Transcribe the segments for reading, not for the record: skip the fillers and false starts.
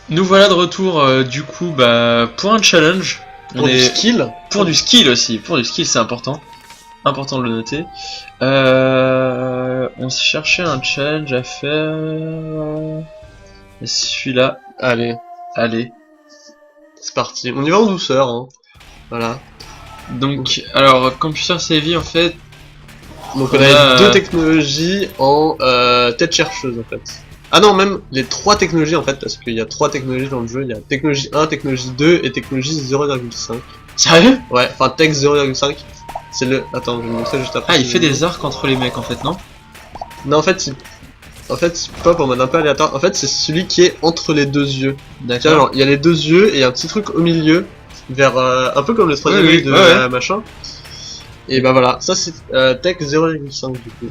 Nous voilà de retour du coup pour un challenge. Pour du skill. Pour du skill aussi. Pour du skill c'est important. Important de le noter. On se cherchait un challenge à faire. Et celui-là. Allez. Allez. C'est parti. On y va en douceur. Hein. Voilà. Donc, alors, Computer Savvy en fait. Donc on a deux technologies en tête chercheuse en fait. Ah non, même les trois technologies en fait, parce qu'il y a trois technologies dans le jeu. Il y a technologie 1, technologie 2 et technologie 0,5. Sérieux? Ouais, enfin tech 0,5. C'est le... Attends, je vais vous montrer juste après. Ah, il fait des arcs entre les mecs en fait, non? Non, en fait, il pop en mode un peu aléatoire. En fait, c'est celui qui est entre les deux yeux. D'accord. Alors, il y a les deux yeux et il y a un petit truc au milieu, vers un peu comme le troisième œil de machin. Et bah voilà, ça c'est tech 0,5 du coup.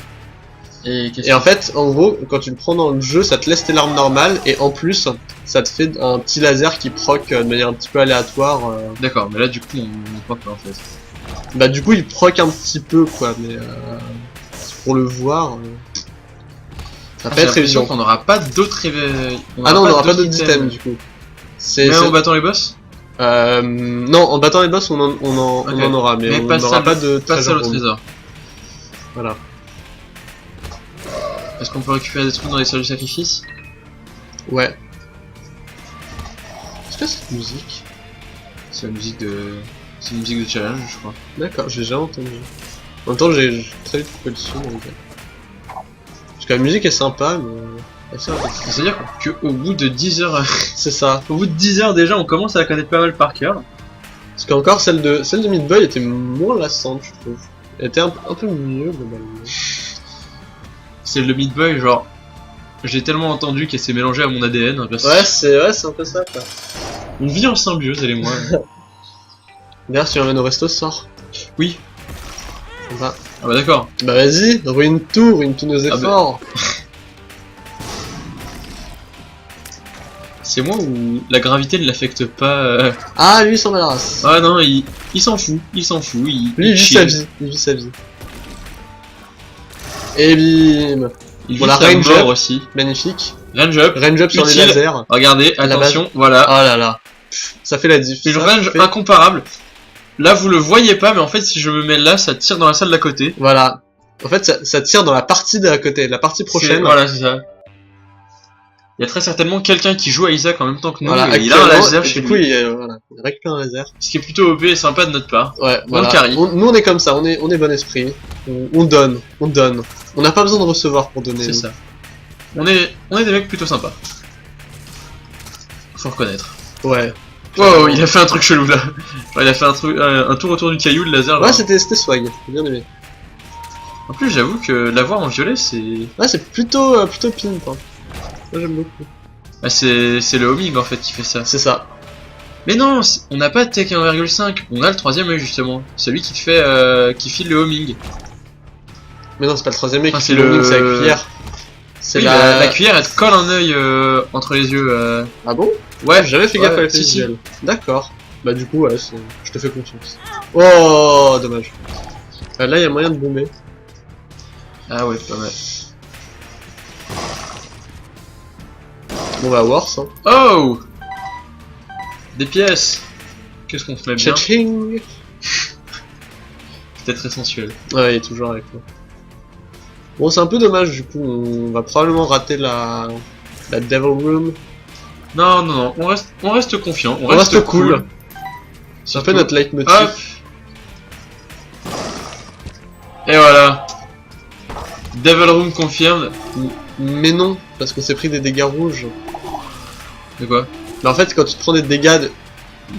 Et en fait, en gros, quand tu le prends dans le jeu, ça te laisse tes larmes normales et en plus, ça te fait un petit laser qui proc de manière un petit peu aléatoire. D'accord, mais là du coup, on croit pas en fait. Bah du coup, il proc un petit peu quoi, mais pour le voir, ça va être évident. qu'on n'aura pas d'autres Ah non, on n'aura pas d'autres items du coup. Même en battant les boss? Non, en battant les boss, on en aura, mais on n'aura pas de trésor. Voilà. Est-ce qu'on peut récupérer des trucs dans les salles de sacrifice? Ouais. Est-ce que cette musique? C'est la musique de... C'est une musique de challenge, je crois. D'accord, j'ai jamais entendu. En même temps, j'ai très vite coupé le son, donc... Parce que la musique est sympa, mais... C'est-à-dire qu'au bout de 10 heures... C'est ça. Au bout de 10 heures déjà, on commence à la connaître pas mal par cœur. Parce qu'encore, celle de Meat Boy était moins lassante, je trouve. Elle était un peu mieux, globalement. C'est le Meat Boy, genre... J'ai tellement entendu qu'elle s'est mélangée à mon ADN. Ouais, c'est un peu ça, quoi. On vit en symbiose, elle et moi. D'ailleurs, si tu m'amènes au resto, sors. Oui. Ah bah d'accord. Bah vas-y, ruine tous nos efforts. C'est moi ou la gravité ne l'affecte pas Ah, lui, il s'en va la race. Ah non, il s'en fout, il s'en fout, lui, il vit sa vie, Et bim. Il voilà, range up aussi. Magnifique. Range up sur les lasers. Regardez, attention, voilà. Oh là là. Ça fait la diff. Une range incomparable. Là, vous le voyez pas, mais en fait, si je me mets là, ça tire dans la salle d'à côté. Voilà. En fait, ça tire dans la partie d'à côté, la partie prochaine. Voilà, c'est ça. Il y a très certainement quelqu'un qui joue à Isaac en même temps que nous, voilà, et il a un laser chez lui. Du coup, il récupère un laser. Ce qui est plutôt OP et sympa de notre part. Ouais, voilà. Carry. Nous, on est comme ça, on est bon esprit. On donne. On n'a pas besoin de recevoir pour donner. C'est ça. On est des mecs plutôt sympas. Faut reconnaître. Ouais. Wow, il a fait un truc chelou là. Genre, il a fait un tour autour du caillou, le laser. Ouais, c'était swag, j'ai bien aimé. En plus, j'avoue que l'avoir en violet, c'est... Ouais, c'est plutôt pimp. Hein. Moi, j'aime beaucoup. Bah, c'est le homing en fait qui fait ça. C'est ça. Mais non, on n'a pas de Tech 1,5, on a le troisième œil justement. Celui qui te fait, qui file le homing. Mais non, c'est pas le troisième œil qui file le homing, c'est la cuillère. C'est la cuillère, elle te colle un œil entre les yeux. Ah bon? Ouais, j'avais fait gaffe à l'effet visuel. D'accord. Bah du coup, ouais, je te fais confiance. Oh, dommage. Là, il y a moyen de bomber. Ah ouais, pas mal. Bon bah, worse, hein. Oh! Des pièces! Qu'est-ce qu'on se met bien? Cha-ching! C'était très sensuel. Ouais, il est toujours avec moi. Bon, c'est un peu dommage, du coup, on va probablement rater la Devil Room. Non, on reste confiant, on reste cool. C'est un peu notre leitmotiv. Hop. Et voilà. Devil Room confirmed. Mais non, parce qu'on s'est pris des dégâts rouges. De quoi? Mais en fait, quand tu te prends des dégâts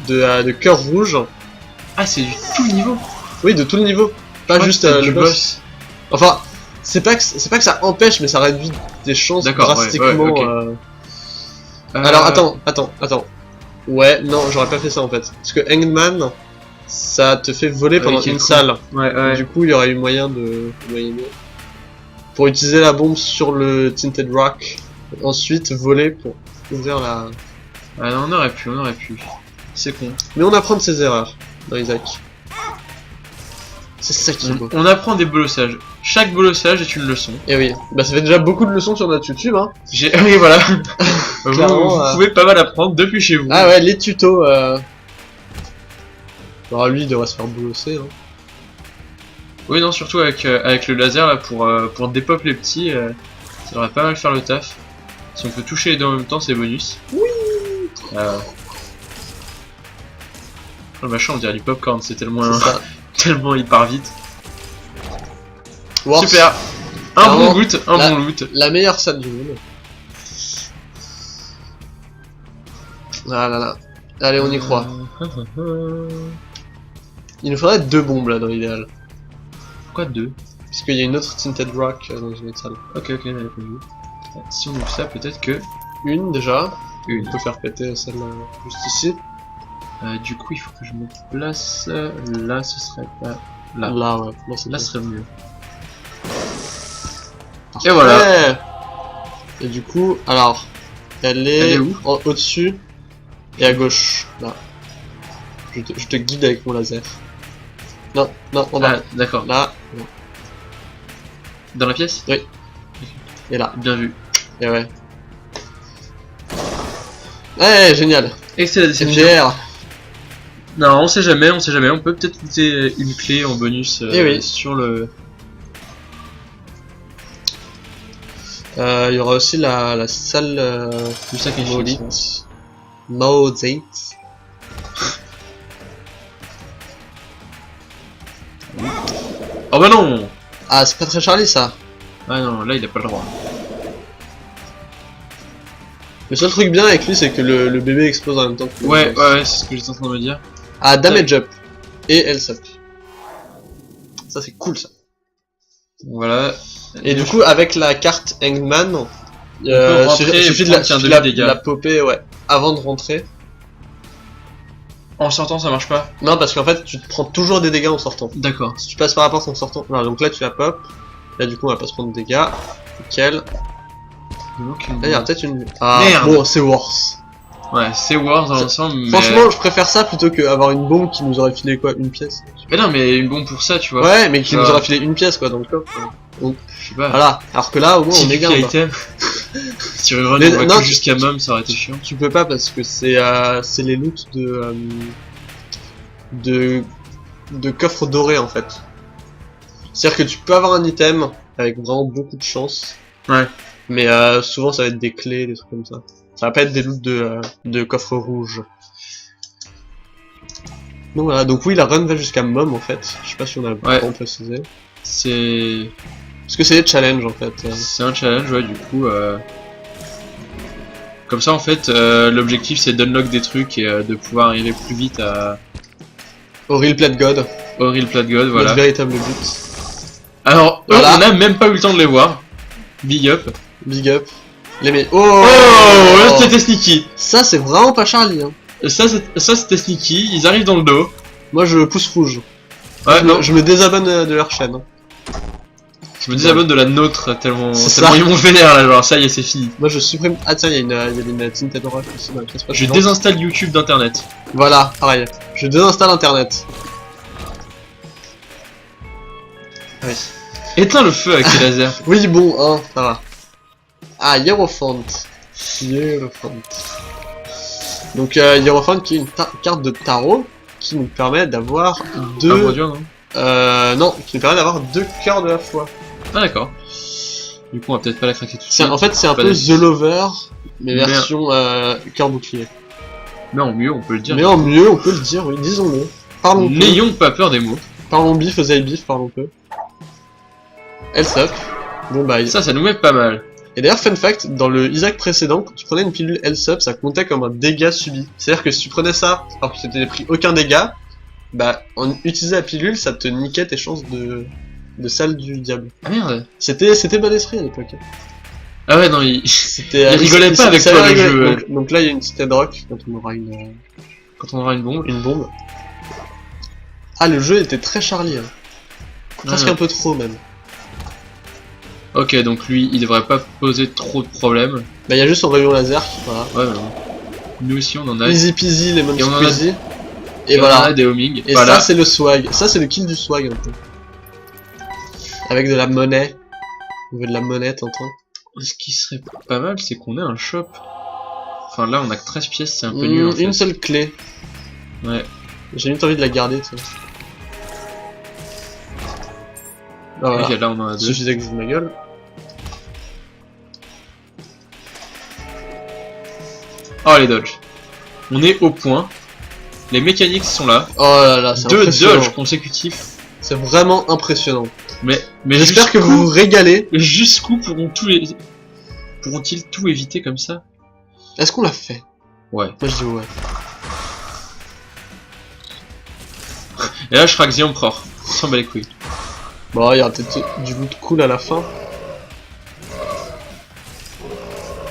de cœur rouge... Ah, c'est du tout le niveau? Oui, de tout le niveau. Pas juste le boss. Enfin, c'est pas que ça empêche, mais ça réduit des chances drastiquement. Ouais, okay. Alors, attends. Ouais, non, j'aurais pas fait ça en fait. Parce que Hangman, ça te fait voler pendant une salle. Ouais. Du coup, il y aurait eu moyen de... Pour utiliser la bombe sur le Tinted Rock. Ensuite, voler pour ouvrir la... Ah non, on aurait pu. C'est con. Mais on apprend de ses erreurs dans Isaac. C'est ça qui est beau. On apprend des bolossages. chaque bolossage est une leçon. Et oui, bah ça fait déjà beaucoup de leçons sur notre YouTube, hein. Oui, voilà. vous Clairement, pouvez pas mal apprendre depuis chez vous. Ah ouais, les tutos. Alors lui, il devrait se faire bolosser, hein. Oui, non, surtout avec le laser là pour dépop les petits, ça devrait pas mal faire le taf. Si on peut toucher les deux en même temps, c'est bonus. Oui. Le machin, on dirait du popcorn, c'est tellement, ça. tellement il part vite. Wars, Super. Un bon loot, bon loot. La meilleure salle du monde. Ah là là. Allez, on y croit. Il nous faudrait 2 bombes là dans l'idéal. Pourquoi 2? Parce qu'il y a une autre Tinted Rock dans une autre salle. Ok, j'avais pas vu. Si on ouvre ça, peut-être que... Une déjà. Une. On peut faire péter celle juste ici. Du coup, il faut que je me place... Là, ce serait pas... Là. Là, ouais. Là, ce serait mieux. Parfait. Et voilà. Et du coup, alors... Elle est où? Au-dessus. Et à gauche. Là. Je te guide avec mon laser. Non, non, en bas. Ah, d'accord. Là. Non. Dans la pièce? Oui. Et là. Bien vu. Et ouais. Ouais, génial. Et c'est la déception. MDR. Non, on sait jamais, on peut peut-être utiliser une clé en bonus oui. sur le... Il y aura aussi la salle du sacrifice. maudite. Maudite. Oh bah non! Ah, c'est pas très Charlie ça. Ah non, là il a pas le droit. Le seul truc bien avec lui, c'est que le bébé explose en même temps que Ouais, ouais, c'est ce que j'étais en train de me dire. Ah, damage up. Et health up. Ça, c'est cool ça. Voilà. Et du coup, avec la carte Hangman, il suffit de la popper, ouais, avant de rentrer. En sortant, ça marche pas? Non, parce qu'en fait, tu te prends toujours des dégâts en sortant. D'accord. Si tu passes par la porte en sortant. Alors, donc là, tu la pop. Là, du coup, on va pas se prendre de dégâts. Nickel. Là, il y a peut-être une. Ah, merde. Bon, c'est worse. Ouais, c'est worse dans l'ensemble, mais... Franchement, je préfère ça plutôt qu'avoir une bombe qui nous aurait filé quoi, une pièce. Mais non, mais une bombe pour ça, tu vois. Ouais, mais qui nous aurait filé une pièce quoi dans le coffre. Donc, je sais pas. Voilà. Alors que là, au moins, on est garde. Item. Si on va jusqu'à Mom, ça aurait été chiant. Tu peux pas parce que c'est les loots de coffres dorés en fait. C'est-à-dire que tu peux avoir un item avec vraiment beaucoup de chance. Ouais. Mais souvent ça va être des clés, des trucs comme ça. Ça va pas être des loots de coffres rouges. Donc voilà, donc oui, la run va jusqu'à Mom en fait. Je sais pas si on a vraiment précisé. C'est... Parce que c'est des challenges en fait. C'est un challenge, ouais, du coup... Comme ça en fait, l'objectif c'est d'unlock des trucs et de pouvoir arriver plus vite à... Au Real Plat God. Au Real Plat God, voilà. Notre véritable but. Alors, voilà. On a même pas eu le temps de les voir. Big up. Big up. Les Oh, là c'était sneaky. Ça c'est vraiment pas Charlie hein. Ça c'était sneaky, ils arrivent dans le dos. Moi je pousse rouge. Ouais, je me désabonne de leur chaîne. Je me désabonne de la nôtre tellement ils m'ont vénère là, genre ça y est c'est fini. Moi je supprime... Ah tiens, il y a une Tinted Rock aussi dans la pièce. Je désinstalle YouTube d'internet. Voilà, pareil. Je désinstalle internet. Oui. Éteins le feu avec tes lasers. Oui bon, hein, ça va. Ah, Hierophant. Donc Hierophant qui est une carte de tarot qui nous permet d'avoir deux... non, qui nous permet d'avoir 2 cœurs de la foi. Ah d'accord. Du coup on va peut-être pas la craquer tout de suite. En fait c'est un peu The Lover, mais version cœur bouclier. Mais en mieux on peut le dire. Mais en mieux on peut le dire, oui, disons-le. Parlons peu. N'ayons pas peur des mots. Parlons bif, oseille bif, parlons peu. Health up. Bon bah... Ça nous met pas mal. Et d'ailleurs, fun fact, dans le Isaac précédent, quand tu prenais une pilule Health up, ça comptait comme un dégât subi. C'est-à-dire que si tu prenais ça alors que tu t'étais pris aucun dégât, bah en utilisant la pilule, ça te niquait tes chances de salle du diable. Ah merde. C'était bon esprit à l'époque. Ah ouais non, il rigolait pas avec toi le jeu. Donc là il y a une Tinted Rock quand on aura une... Quand on aura une bombe. Ah le jeu était très Charlie. Hein. Presque un peu trop même. Ok, donc lui, il devrait pas poser trop de problèmes. Bah il y a juste son rayon laser qui... Voilà. Ouais, non. Nous aussi on en a. Easy peasy, lemon squeezy. Et voilà. On a des homing. Et voilà. Ça c'est le swag. Ça c'est le kill du swag un peu. Avec de la monnaie. On veut de la monnaie, t'entends? Ce qui serait pas mal, c'est qu'on ait un shop. Enfin là, on a que 13 pièces, c'est un peu nul en fait. Une seule clé. Ouais. J'ai limite envie de la garder, tu sais. Ah, voilà. Ok, là on en a 2. Suffisait que je ma gueule. Oh les dodges. On est au point. Les mécaniques sont là. Oh là là, c'est 2 impressionnant. dodges consécutifs. C'est vraiment impressionnant. Mais j'espère que vous vous régalez. Jusqu'où pourront-ils tout éviter comme ça? Est-ce qu'on l'a fait? Ouais. Moi je dis ouais. Et là je craque The Emperor. On s'en bat les couilles. Bon, il y aura peut-être du loot cool à la fin.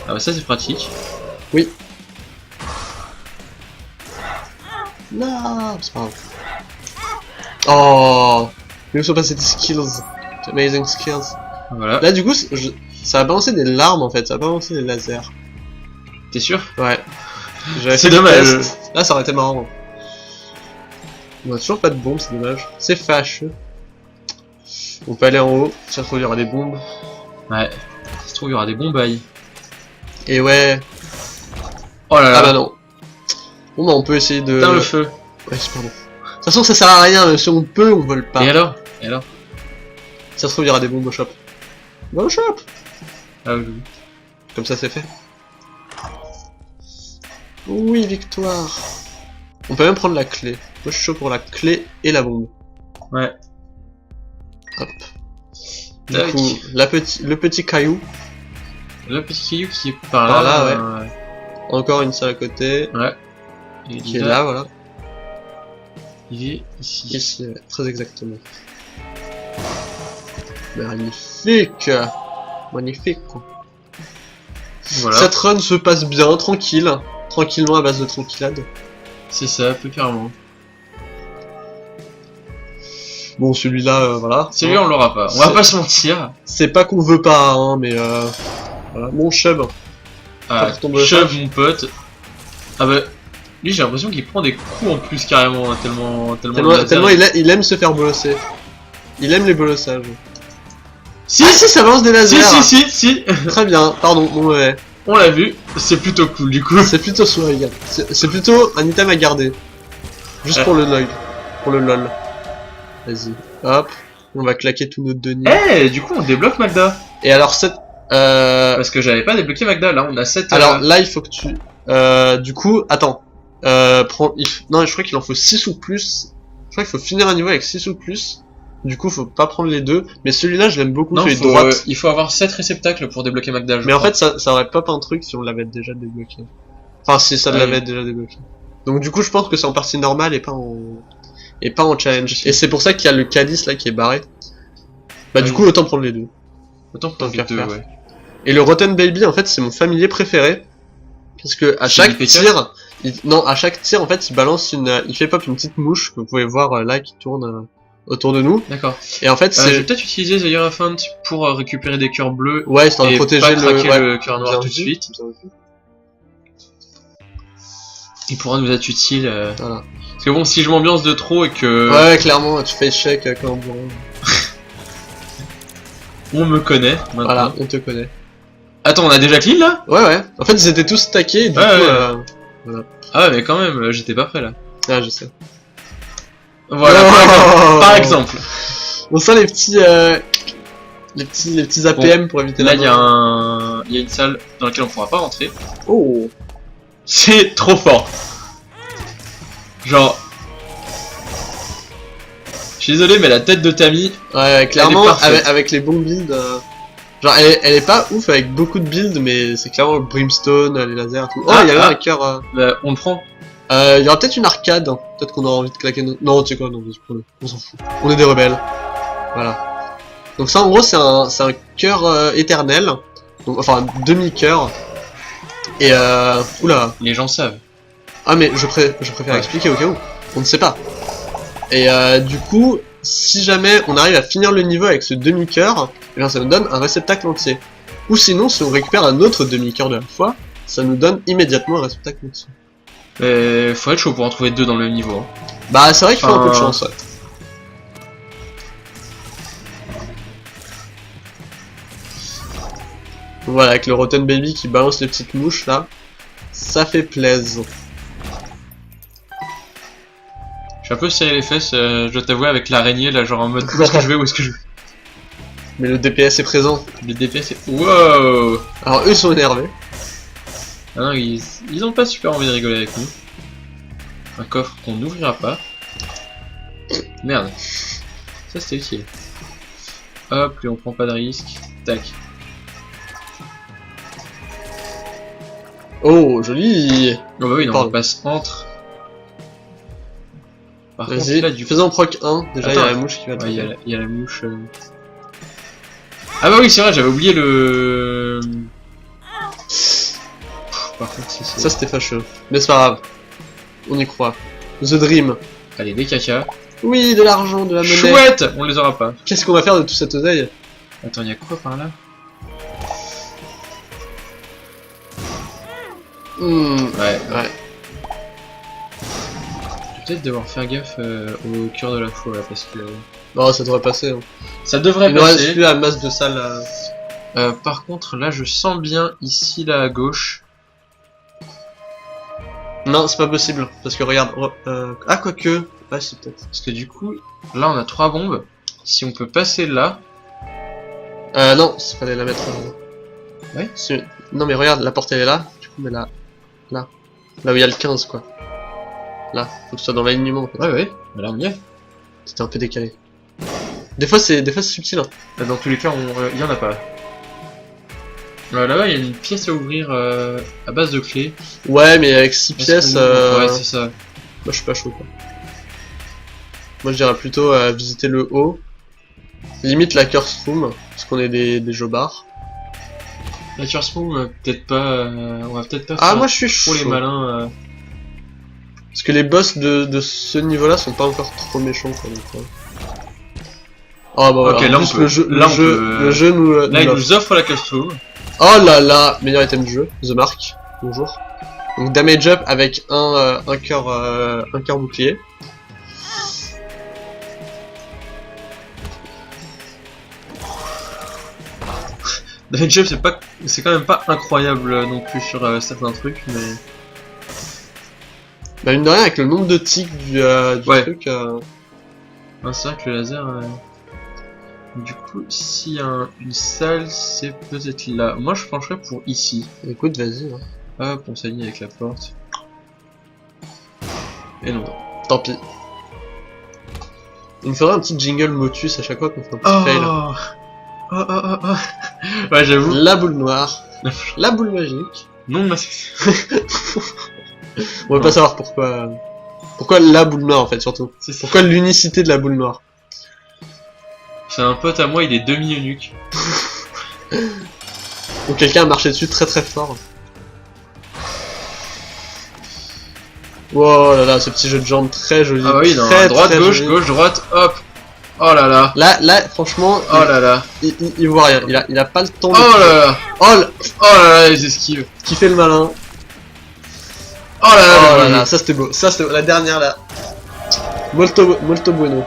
Ah bah ça c'est pratique. Oui. Non, c'est pas grave. Oh, mais où sont passés tes skills? Amazing skills. Voilà. Là du coup, ça a balancé des larmes en fait, ça a balancé des lasers. T'es sûr? Ouais. C'est dommage. Là ça aurait été marrant. On a toujours pas de bombes, c'est dommage. C'est fâcheux. On peut aller en haut, si ça se trouve il y aura des bombes. Ouais. Si se trouve il y aura des bombailles. Et ouais. Oh là là. Ah bah non. Bon bah on peut essayer de... Putain le feu. Ouais, pardon. De toute façon ça sert à rien, même si on peut, on vole pas. Et alors? Et alors? Si ça se trouve il y aura des bombes au shop. Va au shop. Ah oui. Comme ça c'est fait. Oui, victoire. On peut même prendre la clé. Moi je suis chaud pour la clé et la bombe. Ouais. Hop. Du Tac. coup, le petit caillou. Le petit caillou qui est par Par là. là, ouais. Encore une salle à côté. Ouais. Qui est là, voilà. Il est ici. Ici, ouais, très exactement. Magnifique. Magnifique. Voilà. Cette run se passe bien, tranquille. Tranquillement à base de tranquillade. C'est ça, peu carrément. Bon, celui-là, voilà. Celui-là, on l'aura pas. On va pas se mentir. C'est pas qu'on veut pas, hein, mais voilà. Mon chub. Ah, Chub, mon pote. Ah bah, lui, j'ai l'impression qu'il prend des coups en plus carrément, Tellement il aime se faire bolosser. Il aime les bolossages. Si, ah si, ça balance des lasers. Si. Très bien, pardon, mon mauvais. On l'a vu, c'est plutôt cool du coup. C'est plutôt swag. C'est plutôt un item à garder. Juste pour le lol. Pour le lol. Vas-y. Hop. On va claquer tous nos deniers. Eh, du coup, on débloque Magda. Et alors, cette... Parce que j'avais pas débloqué Magda, là, on a 7... Alors, là, il faut que tu... du coup, attends. Non, je crois qu'il en faut 6 ou plus. Je crois qu'il faut finir un niveau avec 6 ou plus. Du coup, faut pas prendre les deux. Mais celui-là, je l'aime beaucoup, non, celui de droite. il faut avoir 7 réceptacles pour débloquer Magda, mais en fait, ça aurait pop un truc si on l'avait déjà débloqué. Enfin, si ça l'avait déjà débloqué. Donc du coup, je pense que c'est en partie normale et pas en challenge. Et c'est pour ça qu'il y a le calice là qui est barré. Bah du coup, autant prendre les deux. Autant prendre les deux, ouais. Et le Rotten Baby, en fait, c'est mon familier préféré. Parce que à chaque tir, à chaque tir, en fait, il fait pop une petite mouche que vous pouvez voir là qui tourne autour de nous. D'accord. Et en fait, je vais peut-être utiliser The Hierophant pour récupérer des cœurs bleus. Ouais, histoire de protéger le cœur noir tout de suite. Il pourra nous être utile. Voilà. Parce que bon, si je m'ambiance de trop et que... Ouais, clairement, tu fais échec quand bon. On me connaît, maintenant. Voilà, on te connaît. Attends, on a déjà clean là? Ouais. En fait, ils étaient tous stackés, et du coup, voilà. Ah ouais, mais quand même, j'étais pas prêt là. Ah, je sais. Voilà, par exemple. On sent les petits APM bon, pour éviter là, la mort. Il y a une salle dans laquelle on pourra pas rentrer. Oh. C'est trop fort. Genre... Je suis désolé, mais la tête de Tammy... Ouais, clairement, avec les bons builds... Genre, elle est pas ouf avec beaucoup de builds, mais c'est clairement le Brimstone, les lasers et tout. Oh, il y a là un cœur... Bah, on le prend. Il y aura peut-être une arcade. Peut-être qu'on aura envie de claquer notre... Non, tu sais quoi, non, on s'en fout. On est des rebelles. Voilà. Donc ça, en gros, c'est un cœur éternel. Donc, enfin, demi-cœur. Et oula. Les gens savent. Ah mais je préfère expliquer au cas où. On ne sait pas. Et du coup, si jamais on arrive à finir le niveau avec ce demi-cœur, eh bien ça nous donne un réceptacle entier. Ou sinon, si on récupère un autre demi-cœur de la fois, ça nous donne immédiatement un réceptacle entier. Faut être chaud pour en trouver deux dans le niveau. Bah c'est vrai qu'il faut un peu de chance, ouais. Voilà, avec le Rotten Baby qui balance les petites mouches là. Ça fait plaisir. Je suis un peu serré les fesses, je dois t'avouer, avec l'araignée là, genre en mode où est-ce que je vais, où est-ce que je vais. Mais le DPS est présent. Le DPS est. Wow. Alors eux sont énervés. Ah non, ils ont pas super envie de rigoler avec nous. Un coffre qu'on n'ouvrira pas. Merde. Ça c'était utile. Hop, lui on prend pas de risque. Tac. Oh, joli. Oh bah oui, non, Pardon. on passe entre. Par contre, Vas-y, là, du coup... faisons proc 1. Déjà, il y a la mouche qui va Ouais, attaquer. il y a la mouche. Ah bah oui, c'est vrai, j'avais oublié le... Par contre, si c'est... Ça, c'était fâcheux. Mais c'est pas grave. On y croit. The Dream. Allez, des caca. Oui, de l'argent, de la monnaie. Chouette. On les aura pas. Qu'est-ce qu'on va faire de tout cet oseille? Attends, il y a quoi par là? Ouais. Ouais. Je vais peut-être devoir faire gaffe au cœur de la foi là, parce que... Non, ça devrait passer. Hein. Ça devrait Il nous reste passer. plus la masse de salles. Par contre, là, je sens bien ici, là, à gauche. Non, c'est pas possible. Parce que regarde. Ah, quoique. Ah, si, peut-être. Parce que du coup, là, on a 3 bombes. Si on peut passer là... Non, il fallait la mettre. Ouais. Non, mais regarde, la porte elle est là. Du coup, mais là. Là. Là où il y a le 15, quoi. Là. Faut que ce soit dans l'alignement, en fait. Ouais, ouais. Bah là, on y est. C'était un peu décalé. Des fois, c'est subtil. Hein. Dans tous les cas, il y en a pas. Là-bas, il y a une pièce à ouvrir à base de clés. Ouais, mais avec 6 pièces. Ouais, c'est ça. Moi, je suis pas chaud, quoi. Moi, je dirais plutôt visiter le haut. Limite la curse room, parce qu'on est des jobards. La curse room, peut-être pas. On va peut-être pas Ah, faire moi, je suis chaud. trop les malins. Parce que les boss de ce niveau-là sont pas encore trop méchants, quoi. Donc, oh, bah voilà. Ok, là, on Juste peut. le jeu, Là, on peut, le jeu nous. Là, il l'offre. nous offre la curse room. Oh là là, meilleur item du jeu, The Mark. Bonjour. Donc damage up avec un cœur bouclier. Damage Up, c'est quand même pas incroyable non plus sur certains trucs, mais. Bah mine de rien, avec le nombre de tics du Ouais. truc. Un cercle laser. Du coup, s'il y a une salle, c'est peut-être là. Moi, je pencherais pour ici. Écoute, vas-y. Hein. Hop, on s'aligne avec la porte. Et non. Tant pis. Il me faudrait un petit jingle Motus à chaque fois qu'on fait un petit Oh fail. oh oh oh oh. Ouais, j'avoue. La boule noire. La boule magique. Non, mais On veut pas savoir pourquoi. Pourquoi la boule noire en fait, surtout. c'est ça. Pourquoi l'unicité de la boule noire. C'est un pote à moi, il est demi-eunuque. Ou quelqu'un a marché dessus très très fort. Oh là là, ce petit jeu de jambes très joli. Ah bah oui, non, très, droite, très gauche, joli. gauche, droite, hop. Oh là là. Là, franchement, Oh là là. il voit rien. Il a pas le temps Oh de. là là. Oh là là, les esquives. qui fait le malin. Oh là là. Oh le là jeu. là, ça c'était beau. Ça c'était la dernière là. Molto bueno.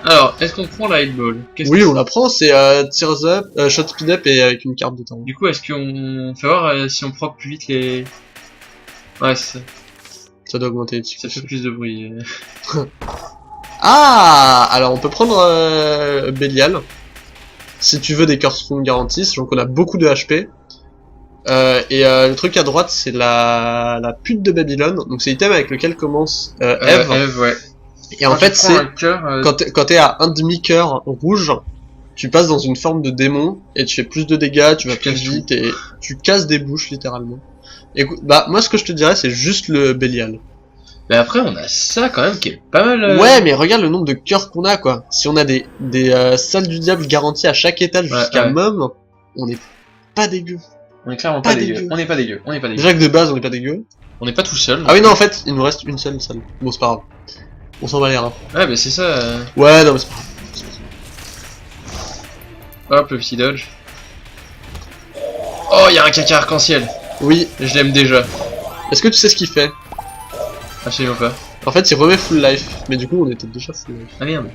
Alors, est-ce qu'on prend la hitball? Oui, on la prend, c'est Tears Up, Shot Speed Up et avec une carte de temps. Du coup, est-ce qu'on fait voir si on proc plus vite les... Ouais, c'est ça. Ça doit augmenter dessus. Ça fait plus de bruit. Ah, alors on peut prendre Belial. Si tu veux des curse room garantis, donc on a beaucoup de HP. Le truc à droite, c'est la pute de Babylone. Donc c'est l'item avec lequel commence Eve. Eve, ouais. Et en fait, c'est c'est... quand t'es à un demi-cœur rouge, tu passes dans une forme de démon et tu fais plus de dégâts, tu vas plus casses vite et tu casses des bouches littéralement. Écoute, bah moi ce que je te dirais, c'est juste le Belial. Mais après, on a ça quand même qui est pas mal... Ouais, mais regarde le nombre de cœurs qu'on a, quoi. Si on a des salles du diable garanties à chaque étage jusqu'à ouais. Mum, on est pas dégueu. On est clairement Pas pas dégueu. dégueu. On est pas dégueu. On est pas dégueu. Déjà que de base, on est pas dégueu. On est pas tout seul. Ah oui, non, en fait, il nous reste une seule salle. Bon, c'est pas grave. On s'en va les reins. Ouais, mais c'est ça. Ouais, non, mais c'est pas grave. Hop, le petit dodge. Oh, il y a un caca arc-en-ciel. Oui. Je l'aime déjà. Est-ce que tu sais ce qu'il fait? Absolument pas. En fait, il remet full life. Mais du coup, on était déjà full life. Ah merde.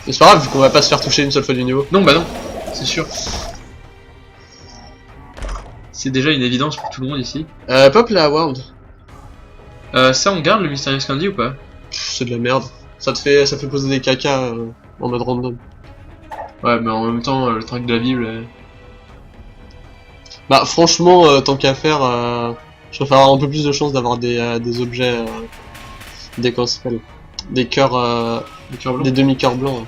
Mais c'est pas grave, vu qu'on va pas se faire toucher une seule fois du niveau. Non, bah non. C'est sûr. C'est déjà une évidence pour tout le monde ici. Pop la World. Ça, on garde le Mysterious Candy ou pas? C'est de la merde. Ça fait poser des caca en mode random. Ouais, mais en même temps, le truc de la Bible... Bah franchement, tant qu'à faire, je préfère avoir un peu plus de chance d'avoir des objets, comment ça s'appelle, des cœurs, des demi-cœurs blancs.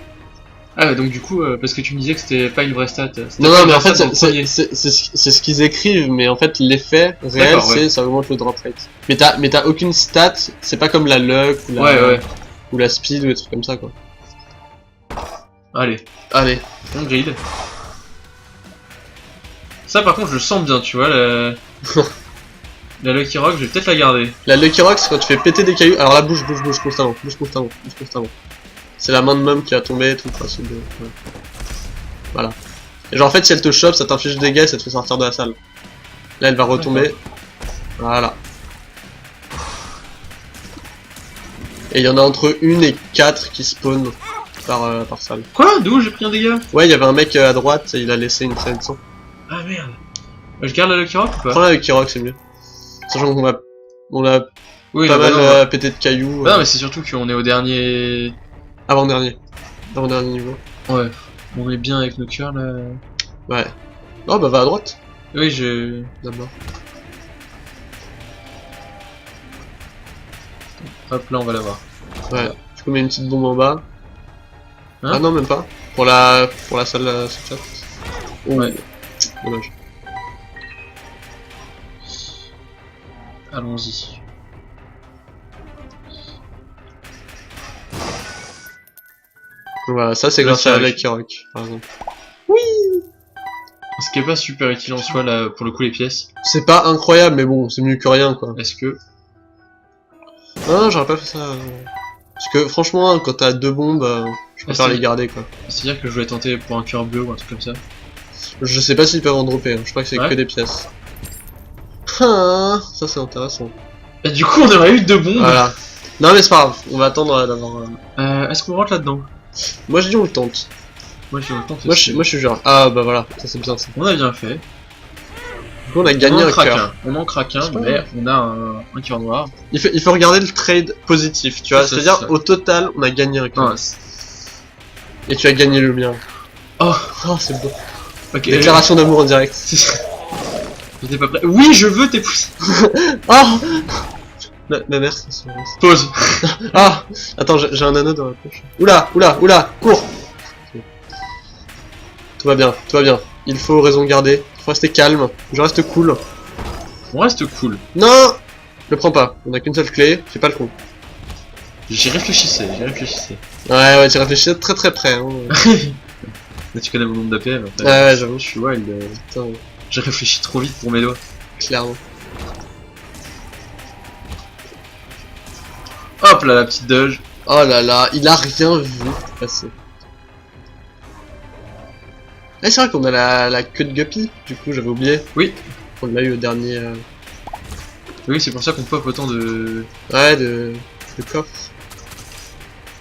Ah donc du coup, parce que tu me disais que c'était pas une vraie stat. Non mais en fait c'est ce qu'ils écrivent, mais en fait l'effet réel c'est ça augmente le drop rate. Mais t'as aucune stat, c'est pas comme la luck ou la speed ou des trucs comme ça quoi. Allez, on grid. Ça par contre je le sens bien, tu vois, la Lucky Rock, je vais peut-être la garder. La Lucky Rock c'est quand tu fais péter des cailloux, alors là bouge constamment. C'est la main de Mum qui a tombé, tout facile de... Ouais. Voilà. Et genre en fait si elle te chope, ça t'inflige des dégâts et ça te fait sortir de la salle. Là elle va retomber. Voilà. Et il y en a entre 1 et 4 qui spawnent par salle. Quoi? D'où j'ai pris un dégât? Ouais, il y avait un mec à droite et il a laissé une scène de sang. Ah merde. Je garde la Lucky Rock ou pas? Prends la Lucky Rock, c'est mieux. Sachant qu'on a oui, pas mal pété de cailloux. Bah non mais c'est surtout qu'on est au dernier... Avant-dernier niveau. Ouais. On est bien avec nos cœurs là. Ouais. Oh bah va à droite. Oui, je... D'abord. Hop là on va l'avoir. Ouais. Voilà. Du coup on met une petite bombe en bas. Hein? Ah non même pas. Pour la salle chat. Oh. Ouais. Dommage. Allons-y. Voilà, ça c'est grâce à la Lucky Rock, par exemple. Oui. Ce qui est pas super utile en soi là, pour le coup les pièces. C'est pas incroyable, mais bon, c'est mieux que rien quoi. Est-ce que... Non, j'aurais pas fait ça. Parce que franchement, quand t'as 2 bombes, je préfère les garder quoi. C'est-à-dire que je voulais tenter pour un cœur bleu ou un truc comme ça. Je sais pas s'ils peuvent en dropper, hein. Je crois que c'est que des pièces. Ah, ça c'est intéressant. Et du coup on aurait eu 2 bombes. Voilà. Non mais c'est pas grave, on va attendre d'avoir... Est-ce qu'on rentre là-dedans? Moi je dis on le tente. Moi je le tente. Moi je suis genre... Ah bah voilà, ça c'est bien ça. On a bien fait. Du coup on a gagné un cœur. On en craque un, mais on a un cœur noir. Il faut regarder le trade positif, tu vois. C'est-à-dire au total on a gagné un cœur. Et tu as gagné le mien. Oh c'est beau. Okay, déclaration d'amour en direct. J'étais pas prêt. Oui, je veux tes pouces. Oh ma mère, c'est pause. Ah attends, j'ai un anneau dans la poche. Oula, cours. Tout va bien. Il faut raison garder. Il faut rester calme. Je reste cool. On reste cool. Non, le prends pas. On a qu'une seule clé. Fais pas le con. J'y réfléchissais. Ouais, tu réfléchissais très très près. Hein. Mais tu connais mon nombre d'APM. Ouais, j'avoue. Je suis wild. J'ai réfléchi trop vite pour mes doigts. Clairement. Hop là, la petite doge. Oh là là, il a rien vu passer. Ah, c'est vrai qu'on a la queue de Guppy, du coup j'avais oublié. Oui. On l'a eu au dernier... Oui, c'est pour ça qu'on pop autant de... Ouais, de coffres.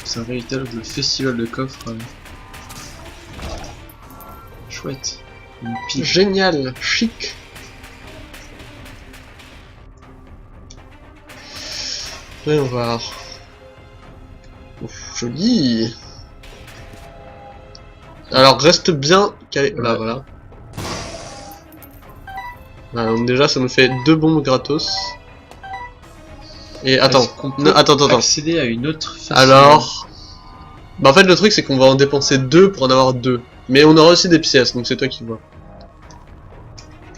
C'est un véritable festival de coffres. Chouette. Une pipe. Génial, chic. Voyons voir. Ouf, joli. Alors reste bien calé. Là, voilà. Donc déjà ça nous fait 2 bombes gratos. Et attends, attends. Accéder à une autre façon. Alors, bah en fait le truc c'est qu'on va en dépenser 2 pour en avoir 2. Mais on aura aussi des pièces, donc c'est toi qui vois.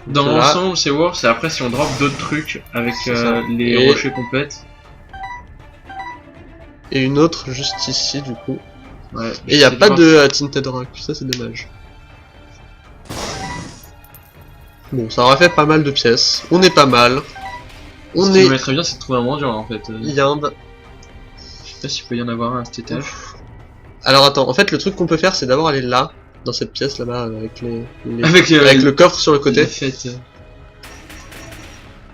Dans l'ensemble c'est worth, et après si on drop d'autres trucs avec les rochers complètes. Et une autre juste ici du coup. Ouais, et il n'y a pas de Tinted Rock, ça c'est dommage. Bon, ça aurait fait pas mal de pièces. On est pas mal. Ce qui me très bien, c'est de trouver un mendiant en fait. Yinde. Je sais pas s'il peut y en avoir un à cet étage. Alors attends, en fait le truc qu'on peut faire c'est d'abord aller là, dans cette pièce là-bas, avec avec le coffre sur le côté.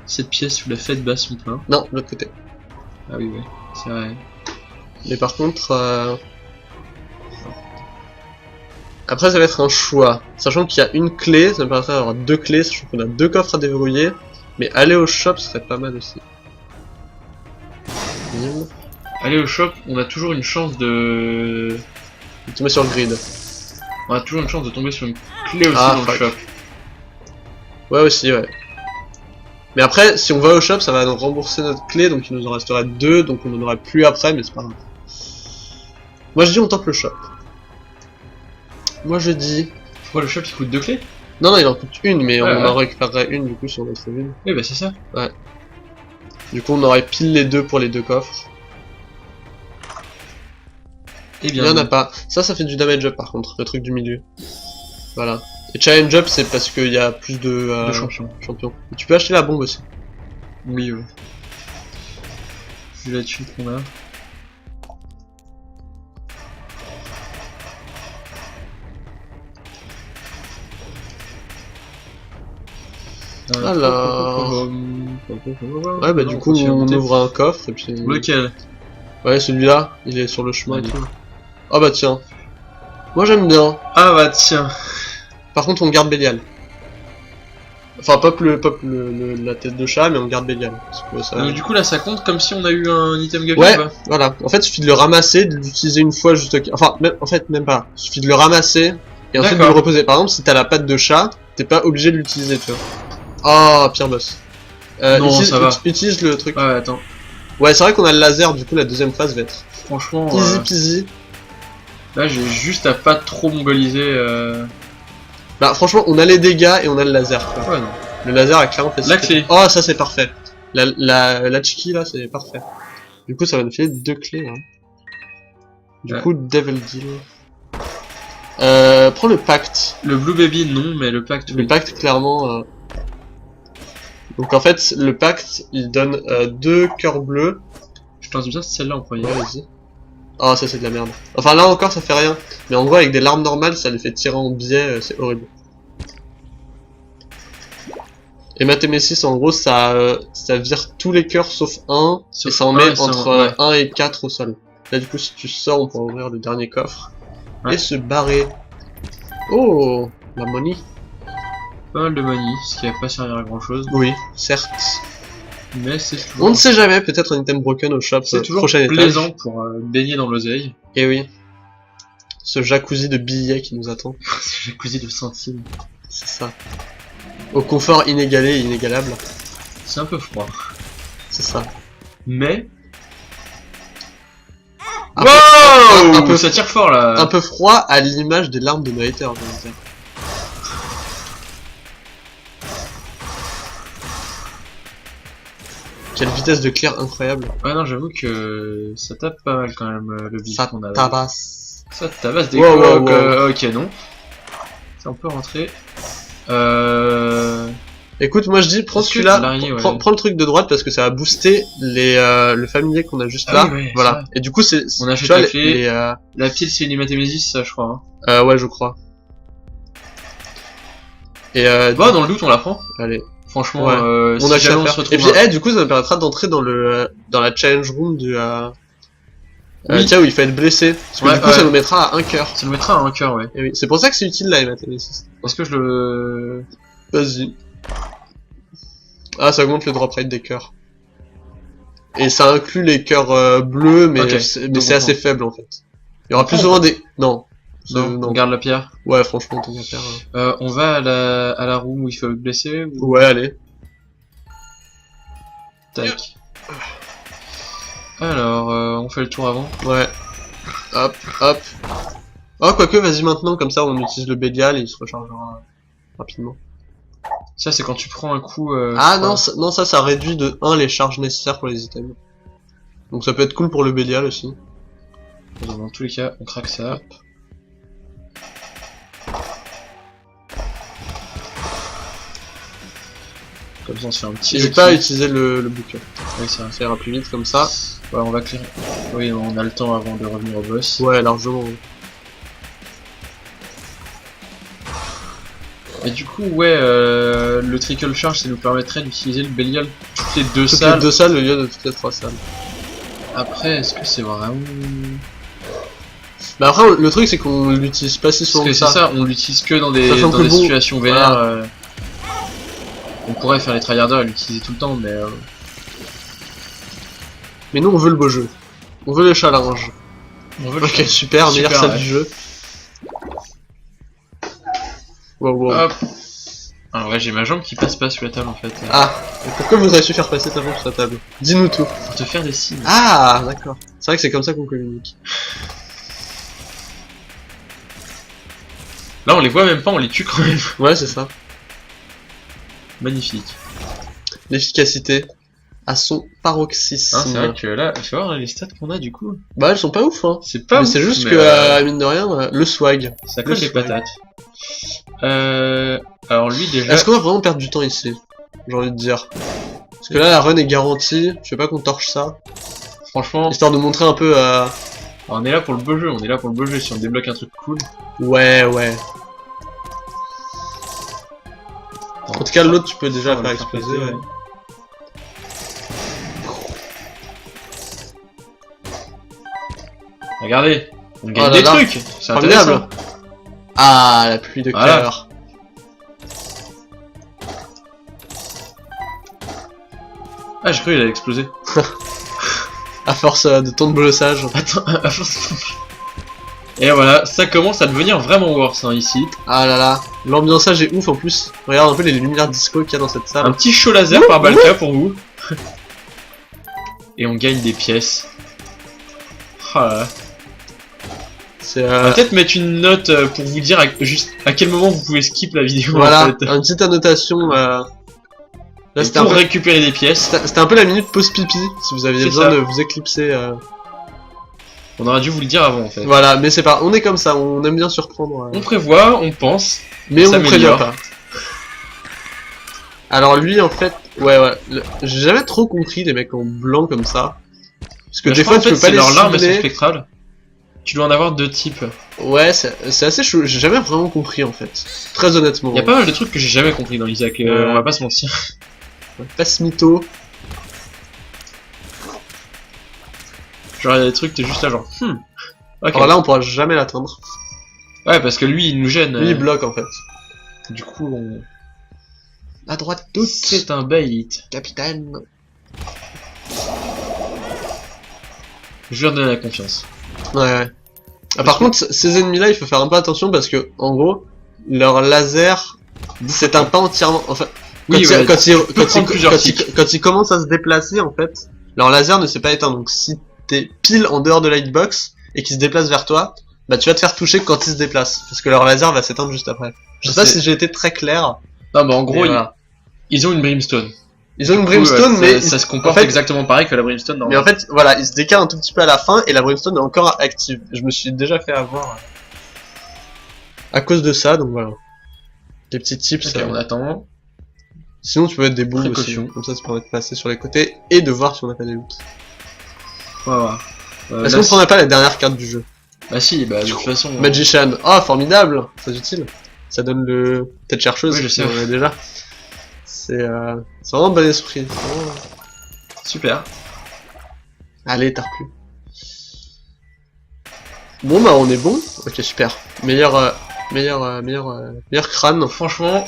Cette pièce où la fête bat son plein. Non, l'autre côté. Ah oui, ouais, c'est vrai. Mais par contre... Après ça va être un choix, sachant qu'il y a une clé, ça me permettrait d'avoir 2 clés, sachant qu'on a 2 coffres à déverrouiller, mais aller au shop serait pas mal aussi. Aller au shop, on a toujours une chance de tomber sur le grid. On a toujours une chance de tomber sur une clé aussi dans le shop. Ouais aussi, ouais. Mais après, si on va au shop, ça va nous rembourser notre clé, donc il nous en resterait 2, donc on en aurait plus après, mais c'est pas grave. Moi je dis on tente le shop. Moi je dis... Pourquoi le shop il coûte 2 clés? Non, il en coûte une, mais ouais, on en récupérerait une du coup si on en trouve une. Oui, bah c'est ça. Ouais. Du coup on aurait pile les 2 pour les 2 coffres. Et bien. Il y en a pas. Ça fait du damage up par contre, le truc du milieu. Voilà. Et challenge up c'est parce qu'il y a plus de champions. Et tu peux acheter la bombe aussi. Oui, ouais. Vu la dessus qu'on a. Alors... Ouais bah du coup on ouvre un coffre et puis... Lequel? Ouais celui-là, il est sur le chemin et tout. Ah bah tiens. Moi j'aime bien. Ah bah tiens. Par contre on garde Bélial. Enfin pop la tête de chat mais on garde Bélial. Ça... Donc du coup là ça compte comme si on a eu un item gagnant. Ouais, voilà. En fait il suffit de le ramasser, de l'utiliser une fois juste... Enfin en fait même pas. Il suffit de le ramasser et ensuite de le reposer. Par exemple si t'as la patte de chat, t'es pas obligé de l'utiliser tu vois. Ah, pire boss. Non, ça va. Utilise le truc. Ouais, attends. Ouais, c'est vrai qu'on a le laser, du coup la deuxième phase va être... Franchement... Easy peasy. Là, j'ai juste à pas trop mongoliser... Bah, franchement, on a les dégâts et on a le laser, quoi. Ouais, non. Le laser a clairement fait... La clé. Oh, ça c'est parfait. La chiki, là, c'est parfait. Du coup, ça va nous filer 2 clés, hein. Du coup, Devil Deal... prends le pacte. Le Blue Baby, non, mais le pacte, Le pacte, clairement... Donc en fait, le pacte, il donne 2 cœurs bleus. Je pense bien celle-là en premier. Ouais, vas-y. Ah, ça c'est de la merde. Enfin là encore, ça fait rien. Mais en gros, avec des larmes normales, ça les fait tirer en biais, c'est horrible. Et Mathémésis, en gros, ça vire tous les cœurs sauf un, et ça en met entre 1 et 4 au sol. Là du coup, si tu sors, on pourra ouvrir le dernier coffre. Et se barrer. Oh, la money. Pas mal de money, ce qui va pas servir à grand chose. Oui, certes. Mais c'est toujours... On ne sait jamais, peut-être un item broken au shop. C'est toujours plaisant pour baigner dans l'oseille. Et oui. Ce jacuzzi de billets qui nous attend. Ce jacuzzi de centimes. C'est ça. Au confort inégalé et inégalable. C'est un peu froid. C'est ça. Mais... Wow, un peu ça tire fort là. Un peu froid à l'image des larmes de nos haters, je veux dire. Quelle vitesse de clear incroyable. Ouais non j'avoue que ça tape pas mal quand même le beat qu'on a. Ça tabasse. Ça tabasse des coques. Ok non. Ça on peut rentrer. Écoute moi je dis prends celui-là, prends le truc de droite parce que ça va booster le familier qu'on a juste là. Oui, ouais, voilà. Et du coup c'est... On achète la clé. La pile c'est une Mathémésis ça je crois. Hein. Ouais je crois. Et bah dans le doute on la prend. Allez. Franchement, ouais. Si on a jamais on se retrouve... Et puis, du coup, ça nous permettra d'entrer dans la challenge room du... oui. Tiens, où il faut être blessé. Parce que du coup, ça nous mettra à 1 cœur. Ça nous mettra à 1 cœur, ouais. Et oui. C'est pour ça que c'est utile, là, Mathémésis. Est-ce que je le... Vas-y. Ah, ça augmente le drop rate des cœurs. Et ça inclut les cœurs bleus, mais c'est assez faible, en fait. Il y aura plus souvent des... Non. Non, on garde la pierre. Ouais, franchement, on va faire... on va à la room où il faut le blesser ou... Ouais, allez. Tac. Alors, on fait le tour avant. Ouais. Hop, hop. Oh, quoique, vas-y maintenant, comme ça on utilise le Bélial et il se rechargera rapidement. Ça, c'est quand tu prends un coup... ah non, ça réduit de 1 les charges nécessaires pour les items. Donc ça peut être cool pour le Bélial aussi. Dans tous les cas, on craque ça. Hop. Comme ça on se fait un petit... N'hésite pas à utiliser le bouquin. Oui, ça ira plus vite comme ça. Ouais, on va clairer. Oui, on a le temps avant de revenir au boss. Ouais, largement. Et du coup, ouais, le trickle charge, ça nous permettrait d'utiliser le Bélial toutes les 2 salles. Toutes les 2 salles au lieu de toutes les 3 salles. Après, est-ce que c'est vraiment... Bah après, le truc c'est qu'on l'utilise pas si souvent Parce que c'est ça, on l'utilise que dans des, bon, situations vénères. voilà. On pourrait faire les tryharders et l'utiliser tout le temps, mais... Mais nous on veut le beau jeu. On veut le challenge. On veut le ok, super, meilleure salle du jeu. Wow, wow. Hop. Ah ouais, j'ai ma jambe qui passe pas sur la table en fait. Ah, et pourquoi vous avez su faire passer ta jambe sur la table? Dis-nous tout. Pour te faire des signes. Ah, d'accord. C'est vrai que c'est comme ça qu'on communique. Là on les voit même pas, on les tue quand même. Ouais, c'est ça. Magnifique. L'efficacité à son paroxysme. Hein, c'est vrai que là, il faut voir les stats qu'on a du coup. Bah elles sont pas ouf hein. C'est pas mais ouf, c'est juste mais que mine de rien, le swag. ça colle les patates. Alors lui déjà... Est-ce qu'on va vraiment perdre du temps ici? J'ai envie de dire. Parce que là la run est garantie, je sais pas qu'on torche ça. Franchement... Histoire de montrer un peu on est là pour le beau jeu, on est là pour le beau jeu, si on débloque un truc cool. Ouais, ouais. En tout cas l'autre tu peux déjà faire exploser. Ouais. Regardez, on gagne des trucs, c'est intéressant. Ah, la pluie de cœur. Ah, j'ai cru qu'il allait exploser. À force de tant de blossage. Attends, à force de... Et voilà, ça commence à devenir vraiment worse hein, ici. Ah là là, l'ambiançage est ouf en plus. Regarde un peu les lumières disco qu'il y a dans cette salle. Un petit show laser par Balka pour vous. Et on gagne des pièces. Oh là là. On va peut-être mettre une note pour vous dire juste à quel moment vous pouvez skip la vidéo. Voilà, en fait. une petite annotation. Là, c'était pour récupérer des pièces. C'était un peu la minute pause pipi, si vous aviez besoin de vous éclipser. On aurait dû vous le dire avant en fait. Voilà, mais c'est pas. On est comme ça, on aime bien surprendre. On prévoit, on pense, mais on prévoit pas. Alors lui en fait, ouais. J'ai jamais trop compris les mecs en blanc comme ça. Parce que des fois tu peux pas les leur larme cibler. spectrale. Tu dois en avoir deux types. Ouais, c'est assez chaud. J'ai jamais vraiment compris en fait. Très honnêtement. Il y a pas mal de trucs que j'ai jamais compris dans Isaac. On va pas se mentir. Passe mytho. Genre, il y a des trucs, t'es juste là, genre. Okay. Alors là, on pourra jamais l'atteindre. Ouais, parce que lui, il nous gêne. Lui, il bloque en fait. Du coup, on. À droite, tout. C'est un bait. Capitaine. Je lui redonne la confiance. Ouais. Ah, par contre, ces ennemis-là, il faut faire un peu attention parce que, en gros, leur laser s'éteint pas entièrement. Enfin, quand ils commencent à se déplacer, en fait, leur laser ne s'est pas éteint. Donc, si t'es pile en dehors de la hitbox et qu'ils se déplacent vers toi, bah tu vas te faire toucher quand ils se déplacent parce que leur laser va s'éteindre juste après. Je sais pas si j'ai été très clair. Non, mais en gros, ils ont une brimstone. Ils ont une brimstone, mais ça se comporte exactement pareil que la brimstone. Mais en fait, voilà, ils se décalent un tout petit peu à la fin et la brimstone est encore active. Je me suis déjà fait avoir à cause de ça, donc voilà. Des petits tips. Ok, on attend. Sinon, tu peux mettre des boules aussi. Comme ça permet de passer sur les côtés et de voir si on a pas des loots. Voilà. Est-ce qu'on prendrait pas la dernière carte du jeu? Bah si, bah de toute façon. Magician. Oh, formidable. C'est utile. Ça donne le tête chercheuse. Oui, je sais. Déjà. C'est vraiment bon esprit. Vraiment... Super. Allez, t'as replu. Bon bah on est bon. Ok, super. Meilleur crâne. Franchement,